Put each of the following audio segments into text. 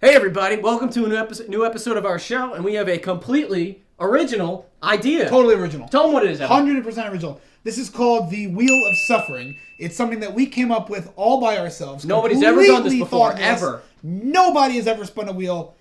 Hey everybody, welcome to a new episode of our show, and we have a completely original idea. Totally original. Tell them what it is, Evan. 100% original. This is called the Wheel of Suffering. It's something that we came up with all by ourselves. Nobody's ever done this before, ever. Nobody has ever spun a wheel,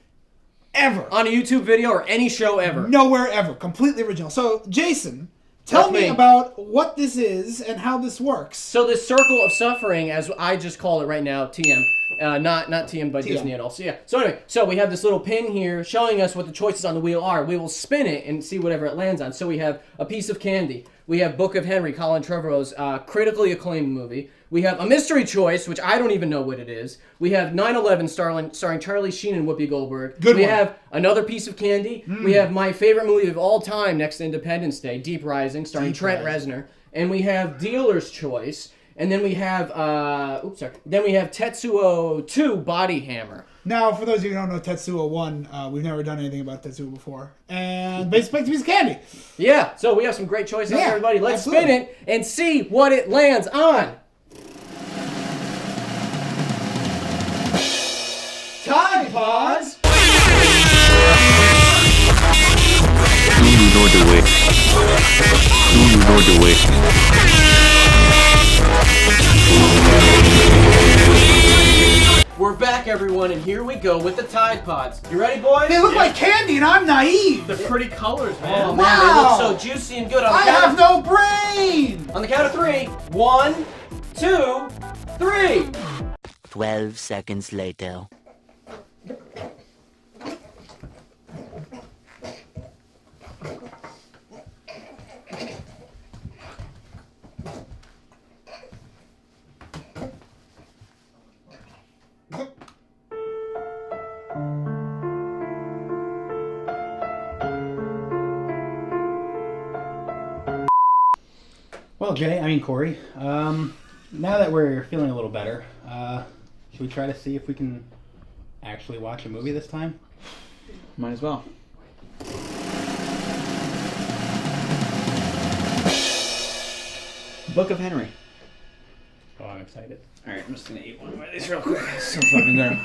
ever. On a YouTube video or any show ever. Nowhere ever. Completely original. So, Jason, tell me about what this is and how this works. So this circle of suffering, as I just call it right now, TM. Not TM, but TM. Disney and all. So yeah. So anyway, so we have this little pin here showing us what the choices on the wheel are. We will spin it and see whatever it lands on. So we have a piece of candy. We have Book of Henry, Colin Trevorrow's critically acclaimed movie. We have a mystery choice, which I don't even know what it is. We have 9/11 starring Charlie Sheen and Whoopi Goldberg. Good one. We have another piece of candy. We have my favorite movie of all time next to Independence Day, Deep Rising, starring Trent Reznor. And we have Dealer's Choice. And then we have, Then we have Tetsuo 2 Body Hammer. Now, for those of you who don't know Tetsuo 1, we've never done anything about Tetsuo before. And basically, it's a piece of candy. Yeah, so we have some great choices, everybody. Let's spin it and see what it lands on. Time pause. Do you know the way? Do you know the way? We're back, everyone, and here we go with the Tide Pods. You ready, boys? They look like candy, and I'm naive. They're pretty colors, man. Oh, man, wow. They look so juicy and good. I have no brain. On the count of 3. 1, 2, 3. 12 seconds later. Well, Corey, now that we're feeling a little better, should we try to see if we can actually watch a movie this time? Might as well. Book of Henry. Oh, I'm excited. Alright, I'm just gonna eat one of these real quick. It's so fucking good.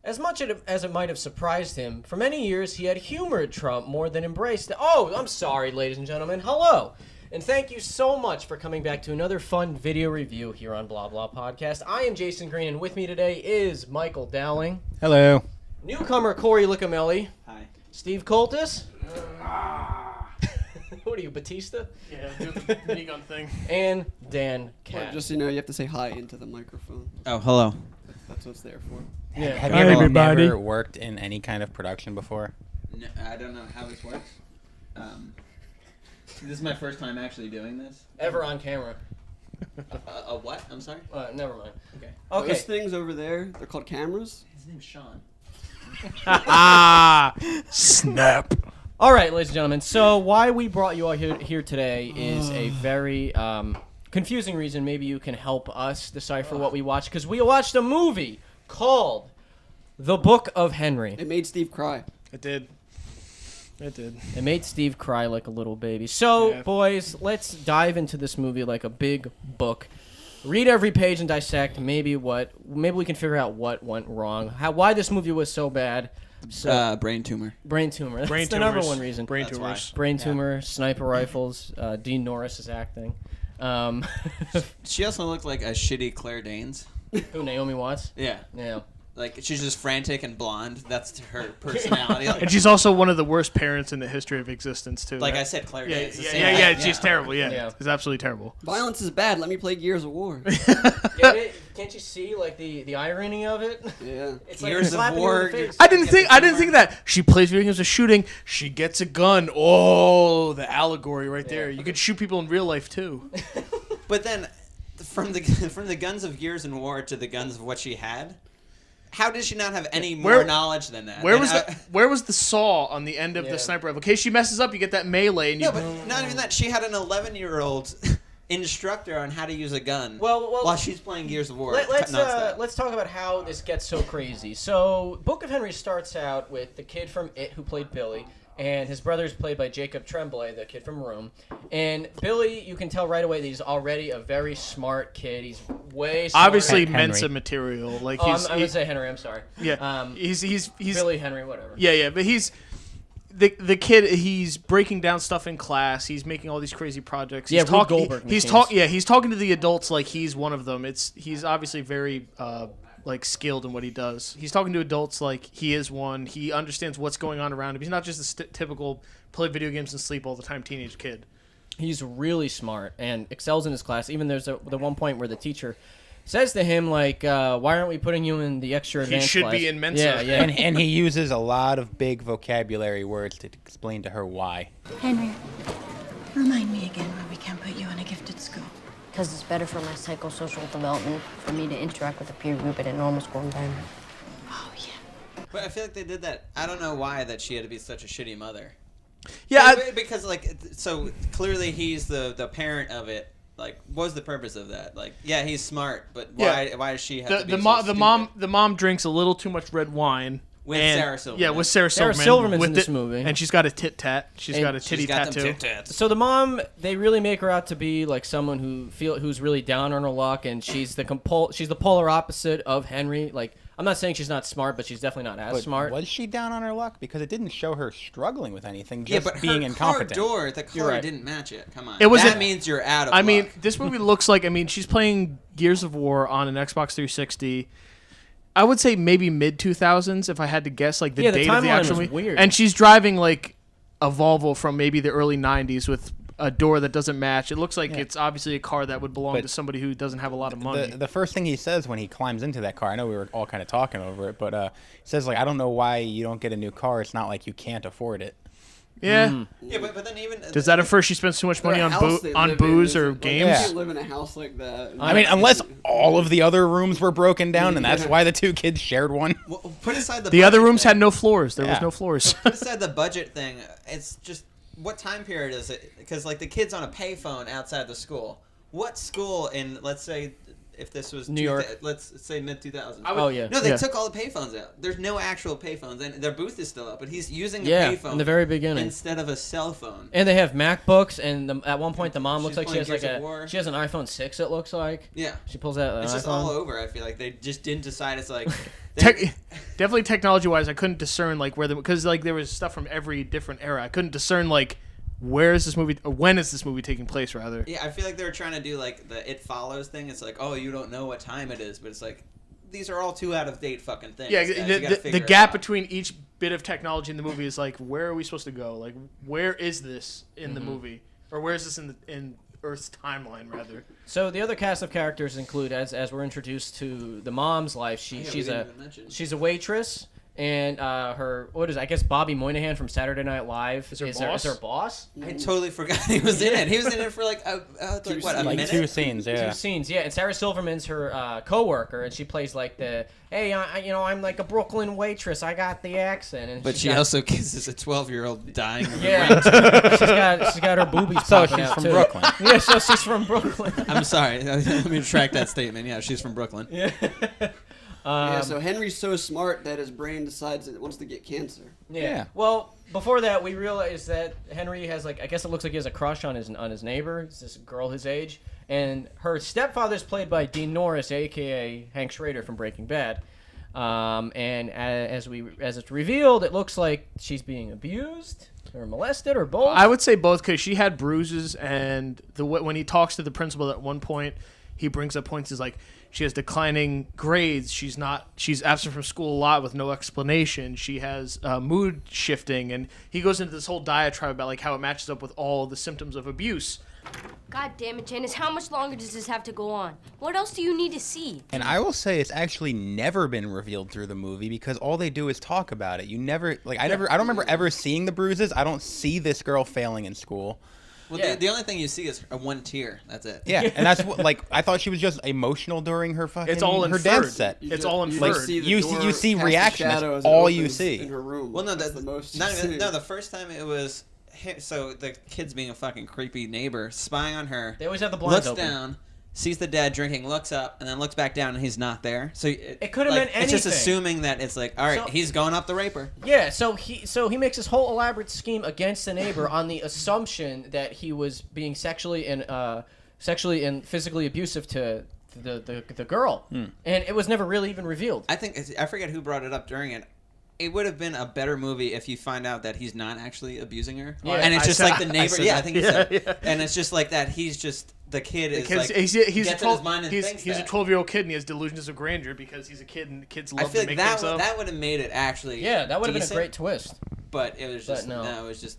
As much as it might have surprised him, for many years he had humored Trump more than embraced it. Oh, I'm sorry, ladies and gentlemen. Hello. And thank you so much for coming back to another fun video review here on Blah Blah Podcast. I am Jason Green, and with me today is Michael Dowling. Hello. Newcomer Corey Licamelli. Hi. Steve Coltis. What are you, Batista? Yeah, do the minigun thing. And Dan Cat. Well, just so you know, you have to say hi into the microphone. Oh, hello. That's what it's there for. Yeah. Have you never worked in any kind of production before? No, I don't know how this works. This is my first time actually doing this. Ever on camera. A what? I'm sorry? Never mind. Okay. Okay. Those things over there, they're called cameras. His name's Sean. Snap. All right, ladies and gentlemen. So why we brought you all here today is a very confusing reason. Maybe you can help us decipher what we watched, because we watched a movie called The Book of Henry. It made Steve cry. It did. It did. It made Steve cry like a little baby. So, Yeah. boys, let's dive into this movie like a big book. Read every page and dissect maybe we can figure out what went wrong. Why this movie was so bad. So, Brain tumor. brain tumor. That's Brain the tumors. number one reason. Brain That's tumors. Brain tumor, sniper rifles, Dean Norris is acting. She also looked like a shitty Claire Danes. Who, Naomi Watts? Yeah. Yeah. Like, she's just frantic and blonde. That's her personality. And she's also one of the worst parents in the history of existence, too. Like I said, Claire Yeah, Danes. yeah, she's terrible, yeah. Yeah. She's absolutely terrible. Violence is bad. Let me play Gears of War. Can't you see like the irony of it? Yeah. It's like Gears of slapping you War, in the face. I didn't think that. She plays video games of shooting. She gets a gun. Oh, the allegory right there. You could shoot people in real life, too. But then, from the guns of Gears and War to the guns of what she had, how did she not have any more knowledge than that? Where was the saw on the end of the sniper rifle? In case she messes up, you get that melee. And you No, but not even that. She had an 11-year-old instructor on how to use a gun Well, while she's playing Gears of War. Let's talk about how this gets so crazy. So, Book of Henry starts out with the kid from It who played Billy, and his brother's played by Jacob Tremblay, the kid from Room. And Billy, you can tell right away that he's already a very smart kid. He's way smarter. Obviously, Henry. Mensa material. Like Oh, he's, I'm gonna say Henry. I'm sorry. yeah. He's Billy Henry, whatever. Yeah, but he's the kid. He's breaking down stuff in class. He's making all these crazy projects. Yeah, He's Rube Goldberg He's machines. He's talking to the adults like he's one of them. He's obviously very like skilled in what he does. He's talking to adults like he is one. He understands what's going on around him. He's not just a typical play video games and sleep all the time teenage kid. He's really smart and excels in his class. Even there's the one point where the teacher says to him, like, why aren't we putting you in the extra advanced should class? be in Mensa. Yeah, yeah. And he uses a lot of big vocabulary words to explain to her why. Henry, remind me again why we can't put you in a gifted school. Because it's better for my psychosocial development for me to interact with a peer group in a normal school environment. Oh, yeah. But I feel like they did that. I don't know why that she had to be such a shitty mother. Yeah, Because, like, so clearly he's the parent of it. Like, what was the purpose of that? Like, yeah, he's smart, but why does she have to be the mom drinks a little too much red wine. With Sarah Silverman. Yeah, with Sarah Sarah Silverman. Silverman's with in this movie. And she's got a tit tat. She's got a titty She's got tattoo. them tit-tats. So the mom, they really make her out to be like someone who's really down on her luck, and she's the polar opposite of Henry. Like, I'm not saying she's not smart, but she's definitely not as But smart. was she down on her luck? Because it didn't show her struggling with anything, Yeah, just but being her incompetent. car door, the You're car right. didn't match it. Come on. It was that a- means you're out of I mean, luck. this movie looks like, she's playing Gears of War on an Xbox 360. I would say maybe mid 2000s if I had to guess, like the Yeah, the date of the timeline actual was movie. weird. And she's driving like a Volvo from maybe the early 90s with a door that doesn't match. It looks like it's obviously a car that would belong But to somebody who doesn't have a lot of money. The first thing he says when he climbs into that car, I know we were all kind of talking over it, but he says, like, I don't know why you don't get a new car. It's not like you can't afford it. yeah. Yeah, but then even Does that infer she spends too much money Their on house they live in booze or isn't- like, games? You Yeah. can't live in a house like that. I mean, unless all of the other rooms were broken down, and that's why the two kids shared one. Well, put aside The other budget rooms thing. had no floors. There was Yeah. no floors. Put aside the budget thing. It's just what time period is it? Because like the kid's on a payphone outside the school. What school in, let's say, if this was New York. let's say mid 2000s. Oh, yeah. No, they Yeah. took all the payphones out. There's no actual payphones, and their booth is still up. But he's using a Yeah, payphone in the very beginning. instead of a cell phone. And they have MacBooks, and at one point the mom looks She's like she has playing like Gears of War. she has an iPhone 6. It looks like Yeah, she pulls out an it's just iPhone. all over. I feel like they just didn't decide. It's like Definitely technology wise, I couldn't discern like where because like there was stuff from every different era. I couldn't discern like where is this movie or when is this movie taking place rather. Yeah, I feel like they were trying to do like the It Follows thing. It's like, oh, you don't know what time it is, but it's like these are all too out of date fucking things. Yeah, guys. You gotta the figure it gap out. between each bit of technology in the movie is like where are we supposed to go? Like where is this in the Mm-hmm. movie or where is this in Earth's timeline rather? So the other cast of characters include, as we're introduced to the mom's life, Yeah, we she's didn't even mention. she's a waitress, and her I guess Bobby Moynihan from Saturday Night Live Is her boss? I totally forgot he was in it. He was in it for like a Like minute. 2 scenes, yeah. 2 scenes, yeah. And Sarah Silverman's her coworker, and she plays like the I'm like a Brooklyn waitress. I got the accent, and But she's she got, also kisses a 12-year-old dying. Of yeah, she's got her boobies. So popping she's out, from too. Brooklyn. Yeah, so she's from Brooklyn. I'm sorry. Let me retract that statement. Yeah, she's from Brooklyn. Yeah. Yeah, so Henry's so smart that his brain decides it wants to get cancer. Yeah. Well, before that, we realized that Henry has I guess it looks like he has a crush on his neighbor. It's this girl his age, and her stepfather's played by Dean Norris, aka Hank Schrader from Breaking Bad. And as it's revealed, it looks like she's being abused or molested or both. I would say both because she had bruises and when he talks to the principal at one point, he brings up points is like she has declining grades. She's absent from school a lot with no explanation. She has mood shifting, and he goes into this whole diatribe about like how it matches up with all the symptoms of abuse. God damn it, Janice. How much longer does this have to go on? What else do you need to see? And I will say it's actually never been revealed through the movie because all they do is talk about it. You never I don't remember ever seeing the bruises. I don't see this girl failing in school. Well, Yeah. the only thing you see is one tear. That's it. Yeah, and that's what I thought she was just emotional during her fucking It's all her inferred. dance set. It's all You inferred. just see the You door see- you see cast a reaction, that's shadow as it all you opens see. in her room. Well, no, That's the most. not you even, see. no. The first time it was so the kid's being a fucking creepy neighbor, spying on her. They always have the blinds looks open. down, sees the dad drinking, looks up, and then looks back down, and he's not there. So It could have meant anything. It's just assuming that it's like, all right, he's going up the raper. Yeah, so he makes this whole elaborate scheme against the neighbor on the assumption that he was being sexually and physically abusive to the girl, and it was never really even revealed. I forget who brought it up during it. It would have been a better movie if you find out that he's not actually abusing her, and it's just like the neighbor. I think he said, and it's just like that. He's just the kid is like he's a 12-year-old kid and he has delusions of grandeur because he's a kid and kids love to make things up. That would have made it actually. Yeah, that would have been a great twist. But it was just no. It was just.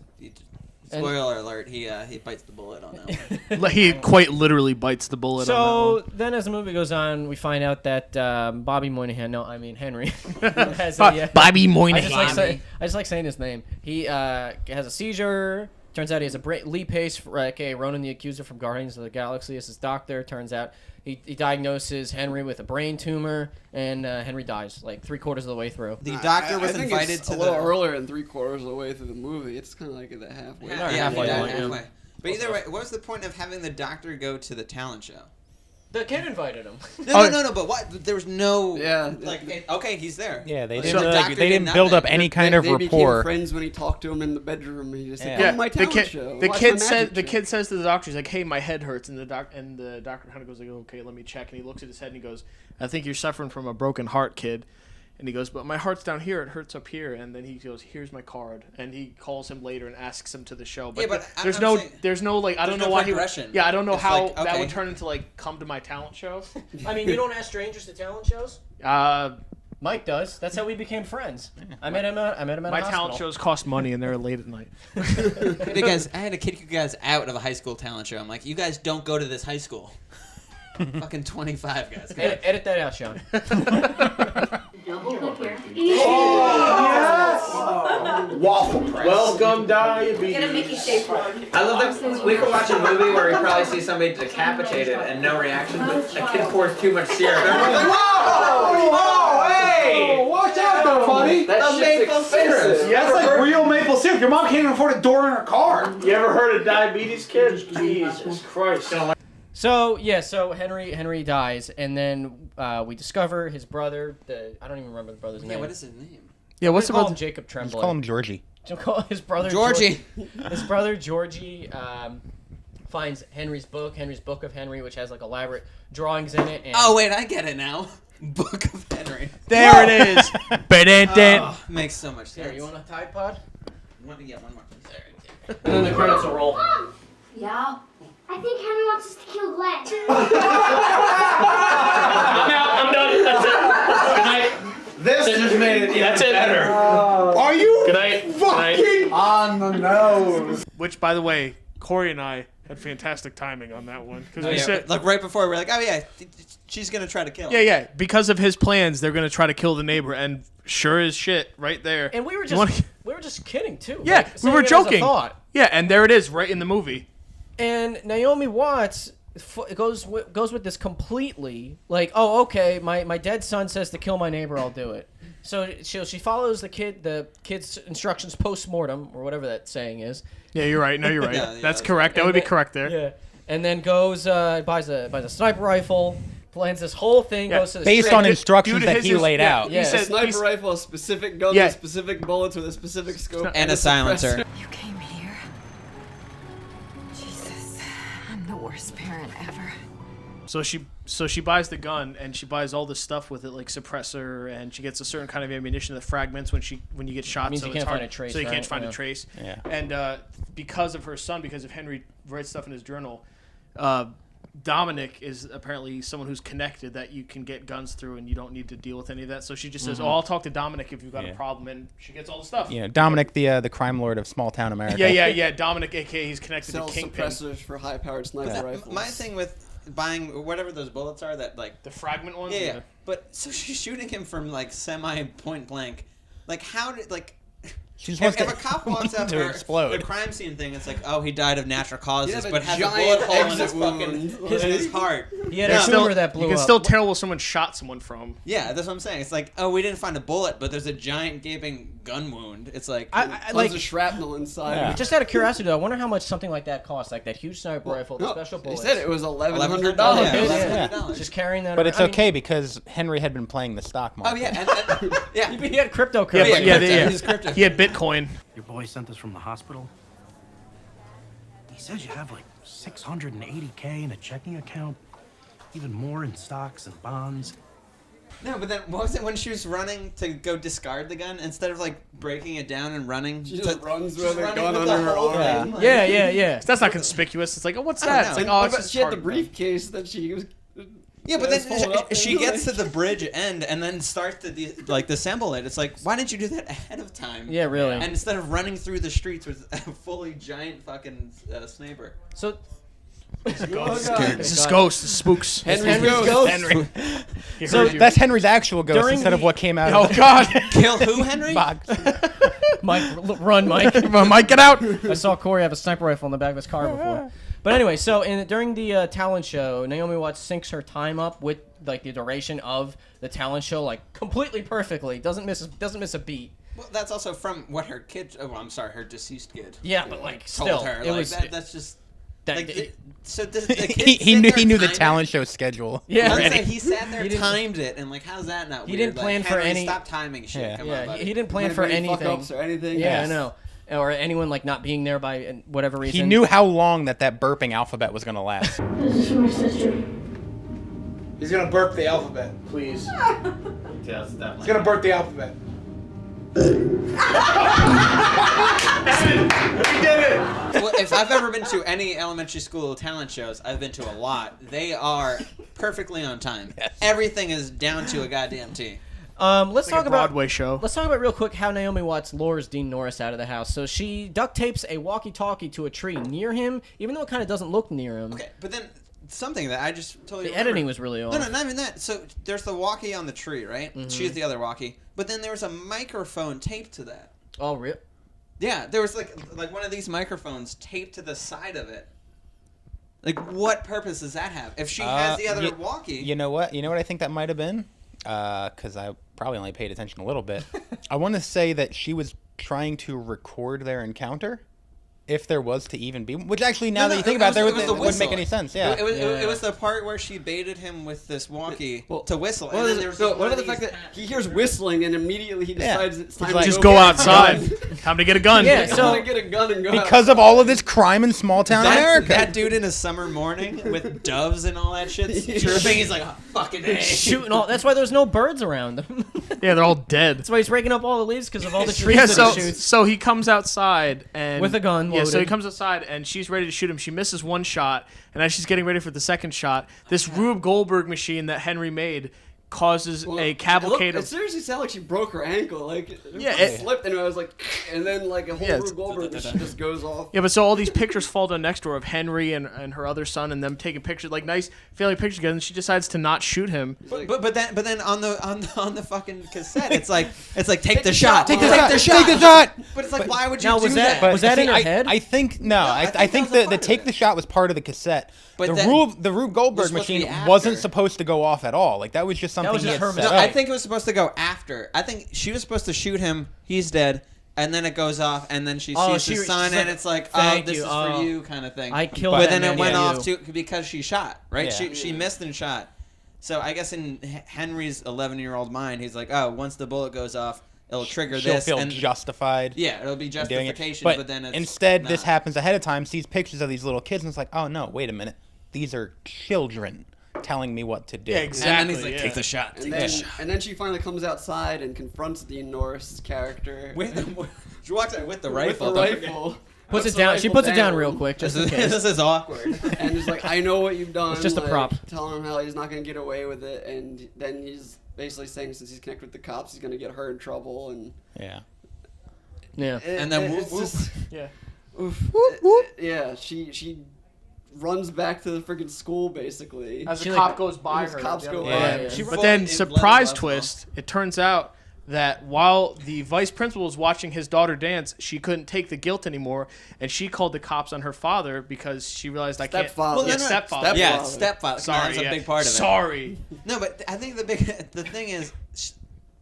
Spoiler alert: he bites the bullet on that one. He quite literally bites the bullet. on that one. So then, as the movie goes on, we find out that Bobby Moynihan, Henry, has Bobby Moynihan. I just like saying his name. He has a seizure. Turns out he has Lee Pace, aka Ronan the Accuser from Guardians of the Galaxy, as his doctor. Turns out he diagnoses Henry with a brain tumor, and Henry dies like 3/4 of the way through. The doctor was I think invited it's to a little earlier than 3/4 of the way through the movie. It's kind of like at the halfway. halfway. But either way, what was the point of having the doctor go to the talent show? The kid invited him. No. But what? There was no. Yeah. Okay, he's there. Yeah, they Like, didn't. the doctor They didn't did build up nothing. any kind of They became rapport. friends when he talked to him in the bedroom. He just said, Yeah. "Come to my talent show." The Watch kid my said magic the trick." kid says to the doctor, he's like, "Hey, my head hurts," and the doctor kind of goes like, "Okay, let me check." And he looks at his head and he goes, "I think you're suffering from a broken heart, kid." And he goes, "But my heart's down here. It hurts up here." And then he goes, "Here's my card." And he calls him later and asks him to the show. But, Yeah, but there's I'm no saying- I don't know no why progression. Yeah, I don't know It's how like, that okay. would turn into like come to my talent show. I mean, you don't ask strangers to talent shows. Mike does. That's how we became friends. I met him at My a hospital. talent shows cost money and they're late at night. Because I had to kick you guys out of a high school talent show. I'm like, you guys don't go to this high school. Fucking 25 guys. Edit that out, Sean. Waffle press. Welcome, diabetes. Get a Mickey shaped one. I love that we could watch a movie where we probably see somebody decapitated and no reaction, but a kid pours too much syrup. Everyone's like, whoa! Whoa! Hey! Watch out, though, buddy. That maple syrup. Yeah, that's like real maple syrup. Your mom can't even afford a door in her car. You ever heard of diabetes, kids? Jesus Christ. So Henry dies, and then we discover his brother. I don't even remember the brother's name. Yeah, what is his name? Yeah, what's call about him Jacob Tremblay? Just call him Georgie. His brother Georgie. His brother Georgie finds Henry's book of Henry, which has like elaborate drawings in it. And Oh wait, I get it now. Book of Henry. There it is. Oh, makes so much sense. Here, you want a Tide Pod? One more. There. And then the credits will roll. Yeah. I think Henry wants us to kill Glenn. I'm out. I'm done. That's it. Good night. This just made it even better. Are you Good night. fucking on the nose? Which, by the way, Corey and I had fantastic timing on that one because we said, like right before we're like, oh yeah, she's gonna try to kill him. yeah, because of his plans, they're gonna try to kill the neighbor, and sure as shit, right there. And we were just kidding too. Yeah, like, we saying were it as a joking. thought. Yeah, and there it is, right in the movie. And Naomi Watts goes with this completely like, oh, okay, my dead son says to kill my neighbor, I'll do it. So she follows the kid's instructions post-mortem, or whatever that saying is. Yeah, you're right. No, you're right. Yeah, that's correct. That would be correct there. Yeah, and then goes buys a sniper rifle, plans this whole thing. Yeah, goes to the Based street. on instructions Dude, that his he is- laid yeah, out. he A said- sniper he's- rifle, a specific gun Yeah. with specific bullets with a specific scope, And a silencer. You came here? Jesus, I'm the worst parent ever. So she buys the gun and she buys all this stuff with it, like suppressor, and she gets a certain kind of ammunition that fragments when you get shot. Means so you it's can't hard, find a trace, So you right? can't find Yeah. a trace. Yeah. And because of her son, because of Henry writes stuff in his journal, Dominic is apparently someone who's connected that you can get guns through, and you don't need to deal with any of that. So she just says, "Oh, I'll talk to Dominic if you've got a problem," and she gets all the stuff. Yeah, Dominic, the crime lord of small town America. Yeah. Dominic, aka he's connected sells to Kingpin. suppressors for high-powered sniper rifles. My thing with buying whatever those bullets are that like The fragment ones. yeah. But so she's shooting him from like semi point blank. Like how did like She just wants if a cop walks up to explode. the crime scene thing, it's like, oh, he died of natural causes, Yeah, but has a giant bullet hole in his exit fucking wound. his heart. He had a tumor that blew You can up. still tell where someone shot someone from. Yeah, that's what I'm saying. It's like, oh, we didn't find a bullet, but there's a giant gaping gun wound. It's like Tons of shrapnel inside. Yeah. Just out of curiosity, though, I wonder how much something like that costs, like that huge sniper rifle, the No, special they bullets. said it was $1,100. Yeah, $1,100. Just carrying that. But around. it's okay because Henry had been playing the stock market. Oh yeah, and yeah. He had cryptocurrency. He had Bitcoin. Your boy sent us from the hospital. He says you have like $680K in a checking account, even more in stocks and bonds. No, but then what was it when she was running to go discard the gun instead of like breaking it down and running? She just runs with a running gun with under the her whole arm. thing, like- Yeah. That's not conspicuous. It's like, oh, what's I don't that? know. It's like, And oh, What it's about just she had the hard- briefcase that she was. Yeah, but folded then up she into gets to it. the bridge end and then starts to disassemble it. It's like, why didn't you do that ahead of time? Yeah, really. And instead of running through the streets with a fully giant fucking sniper. So. It's a ghost. It's just ghosts. It's spooks. Henry's ghost. Henry. He So heard you. that's Henry's actual ghost During instead of the- what came out. Oh of God! Kill who, Henry? box. Mike, run, Mike. Mike, get out! I saw Corey have a sniper rifle in the back of his car before. But anyway, so during the talent show, Naomi Watts syncs her time up with like the duration of the talent show, like completely perfectly. Doesn't miss a beat. Well, that's also from what her kid. Oh, I'm sorry, her deceased kid. Yeah, but like Told still, her. it Like, was that's just. that. Like, so the kid he knew the talent show schedule. Yeah. already. He sat there, He didn't- timed it, and like, how's that not? He weird? didn't plan like, for Henry, any- Stop timing shit. Yeah. Come on, Yeah, buddy. he didn't plan for Any anything. fuck-ups or anything. Yeah, Yes. I know. Or anyone like not being there by whatever reason. He knew how long that burping alphabet was going to last. This is for my sister. He's gonna burp the alphabet. Please. He's gonna burp the alphabet. Well, if I've ever been to any elementary school talent shows, I've been to a lot. They are perfectly on time. Yes. Everything is down to a goddamn T. Let's Like talk a about Broadway show. Let's talk about real quick how Naomi Watts lures Dean Norris out of the house. So she duct tapes a walkie-talkie to a tree near him, even though it kind of doesn't look near him. Okay, but then something that I just totally The remembered. editing was really off. No, not even that. So there's the walkie on the tree, right? She's the other walkie. But then there was a microphone taped to that. Oh, real? Yeah, there was like one of these microphones taped to the side of it. Like, what purpose does that have? If she has the other walkie... You know what? You know what I think that might have been? Because I probably only paid attention a little bit. I want to say that she was trying to record their encounter. If there was to even be, which actually now that you think about it, it wouldn't make any sense. Yeah, it was the part where she baited him with this walkie to whistle, and then there was what about the fact that he hears whistling and immediately he decides it's time to just go outside. Time to get a gun. Yeah, I'm so gonna get a gun and go because of all of this crime in small town America. That dude in a summer morning with doves and all that shit chirping, he's like, oh, fucking A. shooting all. That's why there's no birds around him. Yeah, they're all dead. That's why he's raking up all the leaves because of all the trees Yeah, that he shoots. so he comes outside and With a gun Yeah, so he loaded. comes outside and she's ready to shoot him. She misses one shot, and as she's getting ready for the second shot, this Rube Goldberg machine that Henry made causes a cavalcade It of. seriously sounded like she broke her ankle. Like Yeah, it it- slipped and I was like, and then like a whole Yeah, Rube Goldberg machine just goes off. Yeah, but so all these pictures fall down next to her of Henry and her other son and them taking pictures, like nice family pictures together. And she decides to not shoot him. But then on the fucking cassette, it's like take the shot, Take the shot. But it's like, why would you Now, do was that- that? was that in her I, head? I think no. I think the take the shot was part of the cassette. But the that Rube Goldberg supposed to be machine after. wasn't supposed to go off at all. Like that was just something was he just had her set mistake. up. I think it was supposed to go after. I think she was supposed to shoot him. He's dead. And then it goes off, and then she sees the sign, she's and like, it's like, oh, "Thank this you, is oh, for you, kind of thing. I killed But that then man it went for off you." too because she shot, right? Yeah. She missed and shot. So I guess in Henry's 11-year-old mind, he's like, oh, once the bullet goes off, it'll trigger She'll this. feel and justified. Yeah, it'll be doing it. justification, But but then it's instead, this not. happens ahead of time. Sees pictures of these little kids, and it's like, oh no, wait a minute, these are children telling me what to do. Yeah, exactly. And then he's like, take the shot. And then she finally comes outside and confronts Dean Norris' character She walks out with the rifle. With the rifle. Puts it down. She puts it down real quick, just in case. This is awkward. And he's like, I know what you've done. It's just a like, prop. Telling him how he's not going to get away with it. And then he's basically saying since he's connected with the cops, he's going to get her in trouble. And Yeah. Yeah. And then it's whoop, just, Yeah. oof, yeah, she runs back to the freaking school basically. As She, a like, cop goes by as her. cops the go other by, way. yeah. She But then, Fully surprise blood twist, it turns out that while the vice principal was watching his daughter dance, she couldn't take the guilt anymore, and she called the cops on her father because she realized I can't. Stepfather. Yeah, stepfather. Yeah, stepfather. Sorry, That's a big part of it. Sorry. No, but I think the thing is,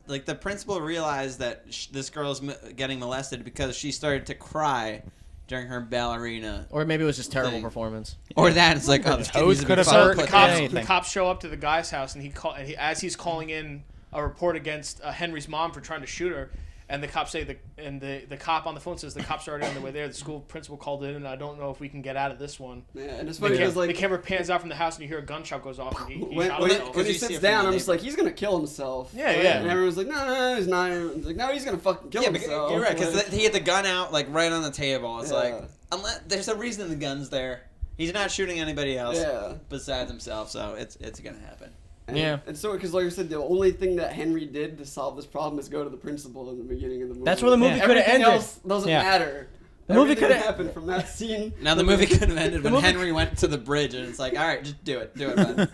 like, the principal realized that this girl's getting molested because she started to cry during her ballerina. Or maybe it was just terrible performance. Or that it's like, oh, this kid needs to be have fucked. hurt. The cops show up to the guy's house, and as he's calling in a report against Henry's mom for trying to shoot her, and the cops say the cop on the phone says the cops are already on their way there. The school principal called in, and I don't know if we can get out of this one. Yeah, and it's funny because the camera pans out from the house, and you hear a gunshot goes off, and he shot himself. when he sits down, I'm just like, he's gonna kill himself. Yeah, yeah. And everyone's like, no, he's not. It's like, no, he's gonna fucking kill himself. You're right, because Like, he had the gun out, like, right on the table. It's Yeah. like, unless there's a reason the gun's there. He's not shooting anybody else besides himself, so it's gonna happen. And so, because like I said, the only thing that Henry did to solve this problem is go to the principal in the beginning of the movie. That's where the movie could have ended. Everything else doesn't matter. The movie Everything could have happened from that scene. Now the movie could have ended when Henry went to the bridge, and it's like, all right, just do it, man.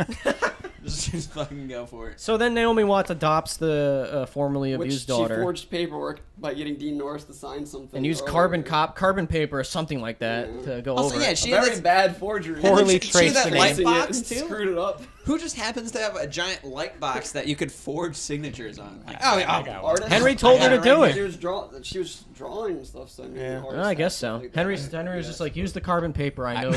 just fucking go for it. So then Naomi Watts adopts the formerly Which abused she daughter. forged paperwork by getting Dean Norris to sign something. And used earlier. carbon paper or something like that to go Also, over yeah, it. she A had very this bad forgery. Poorly she traced had the that light name. box and too. Screwed it up. Who just happens to have a giant light box that you could forge signatures on? Like, oh, yeah, Artist. Henry told her to do it. She was drawing and stuff. So I mean, Yeah. I guess so. Henry was just like, use the carbon paper. I know.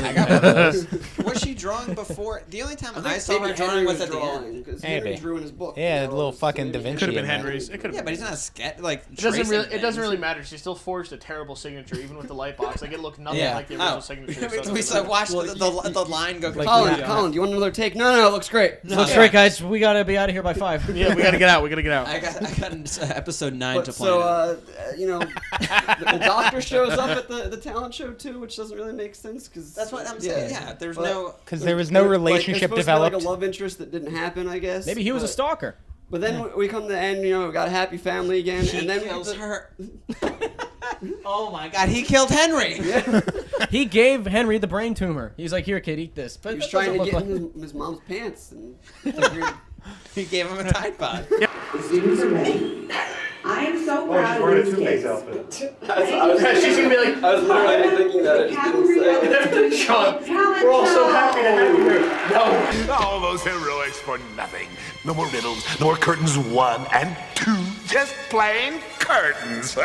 Was she drawing before? The only time I saw maybe her drawing Henry was at the drawing, end. because Maybe. Henry drew in his book. Yeah, you the know, little so fucking maybe Da Vinci. Could have been in that. Henry's. It could have. Yeah, but he's not a sketch. Like, It doesn't tracing really. It doesn't things. really matter. She still forged a terrible signature, even with the light box. Like, it looked nothing Yeah. like the original signature. So it we doesn't saw, matter. watched the line go. Colin, do you want another take? No, it looks great. Looks great, guys. We gotta be out of here by 5. Yeah, we gotta get out. We gotta get out. I got episode 9 But to plan. the doctor shows up at the talent show too, which doesn't really make sense because That's what I'm saying. Yeah, there's no. Because there was no relationship like, developed. developed. Like a love interest that didn't happen, I guess. Maybe he was a stalker. But then we come to the end, we got a happy family again, He and then kills her. Oh my God, he killed Henry. He gave Henry the brain tumor. He's like, here, kid, eat this. But He was that trying to doesn't get look in his mom's pants, and figured, He gave him a Tide Pod. The students are ready. I am so proud of these kids. She's gonna be like, I was literally thinking that. I just didn't say it. Sean, we're all so happy to have you here. No. All those heroics for nothing. No more riddles, no more curtains 1 and 2. Just plain curtains.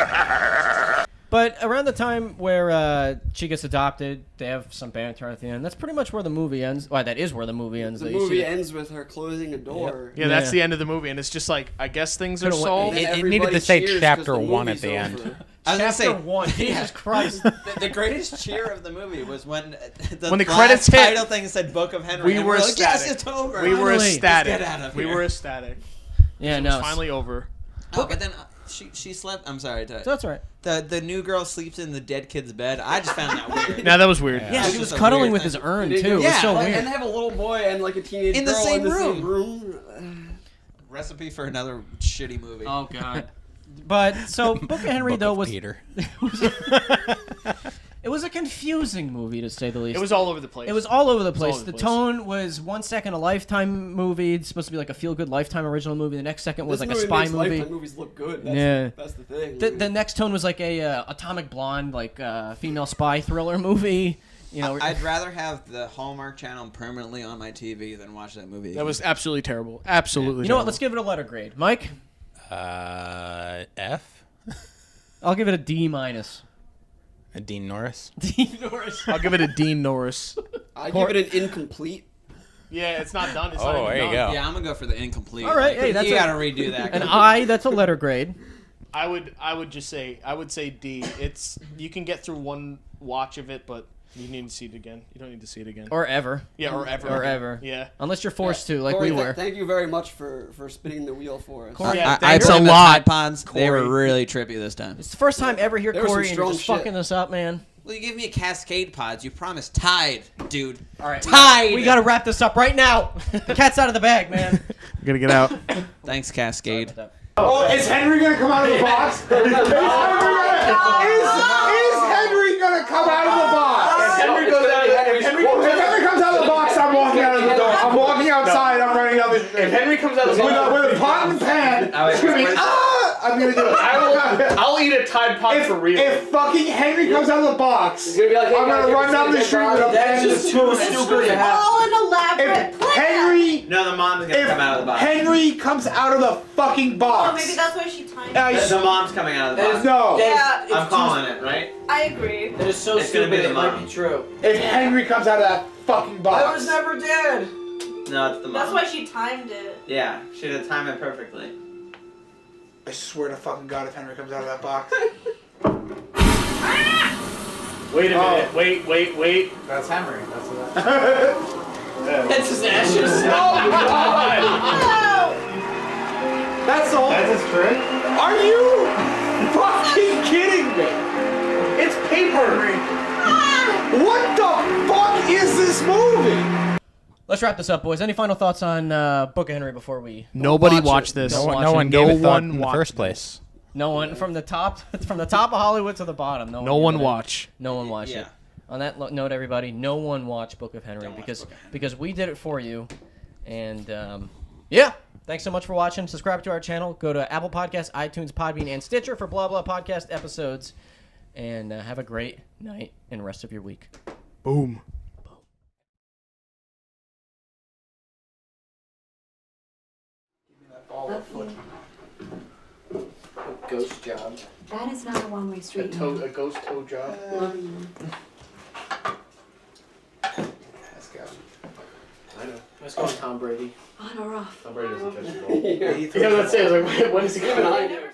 But around the time where she gets adopted, they have some banter at the end. That's pretty much where the movie ends. Well, that is where the movie ends. The movie ends with her closing a door. Yeah, that's the end of the movie, and it's just like, I guess things are solved. It needed to say chapter 1 at the end. I was gonna say, Chapter 1. Jesus Christ. The greatest cheer of the movie was when the When the last credits hit, title thing said "Book of Henry." We and were we're like, ecstatic. yes, it's over. We were Finally. ecstatic. Let's get out of We here. were ecstatic. Yeah, It no. was finally over. Oh, but then she slept. I'm sorry. That's all right. The new girl sleeps in the dead kid's bed. I just found that weird. Now that was weird. Yeah, That she was just a cuddling weird with thing. his urn, And too. It was Yeah, so like- weird. And they have a little boy and like a teenage In the girl same in the room. same room. Recipe for another shitty movie. Oh, God. But, so, Book of Henry, Book though, of was... Peter. It was a confusing movie, to say the least. It was all over the place. It was all over the all place. over the The place. tone was 1 second a Lifetime movie. It's supposed to be like a feel-good Lifetime original movie. The next second was This like a movie spy makes movie. Lifetime movies look good. That's, Yeah. that's the thing. The next tone was like a Atomic Blonde, like female spy thriller movie. You know, I'd rather have the Hallmark Channel permanently on my TV than watch that movie. That was absolutely terrible. Absolutely. you know what? Let's give it a letter grade, Mike. F? I'll give it a D minus. A Dean Norris? D Norris. I'll give it a Dean Norris. I give it an incomplete. Yeah, it's not done. It's Oh, not even there you done. go. Yeah, I'm gonna go for the incomplete. All right, Like, hey, that's you a- gotta redo that. An I, that's a letter grade. I would say D. It's you can get through one watch of it, but you need to see it again. You don't need to see it again. Or ever. Yeah, or ever. Or ever. Yeah. Unless you're forced to, like Corey, we were. Thank you very much for spinning the wheel for us. Corey, Yeah, I it's put a in the lot. Tide Pods. They were Corey. really trippy this time. It's the first time ever hear There was some Corey and you're strong just shit. fucking us up, man. Well, you gave me a Cascade Pods. You promised Tide, dude. All right. Tide. We gotta wrap this up right now. The cat's out of the bag, man. We gotta get out. Thanks, Cascade. Oh, is Henry gonna come out of the box? Is Henry gonna come out of the box? Henry goes out. If Henry comes out of the box, I'm walking out of the door. I'm walking outside. I'm running out the. If Henry comes out of the with a pot and pan, it's gonna be I'm gonna do it. I'll eat a Tide Pod for real. If fucking Henry comes out of the box, gonna be like, hey, I'm gonna run down the street with a That's pen. just too stupid to have. All an elaborate plan. Henry, No, the mom's gonna come out of the box. Henry comes out of the fucking box. Oh, maybe that's why she timed The mom's coming out of the box. No. Yeah, I'm calling it, right? I agree. That is so It's gonna stupid. be the It might mom. be true. If Henry comes out of that fucking box. I was never dead. No, it's the mom. That's why she timed it. Yeah, she did time it perfectly. I swear to fucking God, if Henry comes out of that box. Wait a minute. Wait. That's Henry. That's what That's his ashes. Oh, God! That's all. That's his trick? Are you fucking kidding me? It's paper. What the fuck is this movie? Let's wrap this up, boys. Any final thoughts on Book of Henry before we? Nobody watch this. Don't watch No it. one gave it thought in the first place. No one from the top of Hollywood to the bottom. No one watch. No one watch it. On that note, everybody, no one watch Book of Henry because we did it for you, and yeah. Thanks so much for watching. Subscribe to our channel. Go to Apple Podcasts, iTunes, Podbean, and Stitcher for blah blah podcast episodes, and have a great night and rest of your week. Boom. Ghost job. That is not a one-way street. A ghost toe job. Let's go. I know. Let's go, Tom Brady. On or off? Tom Brady doesn't touch the ball. Yeah, Yeah, that's it. I was like, when is he coming on?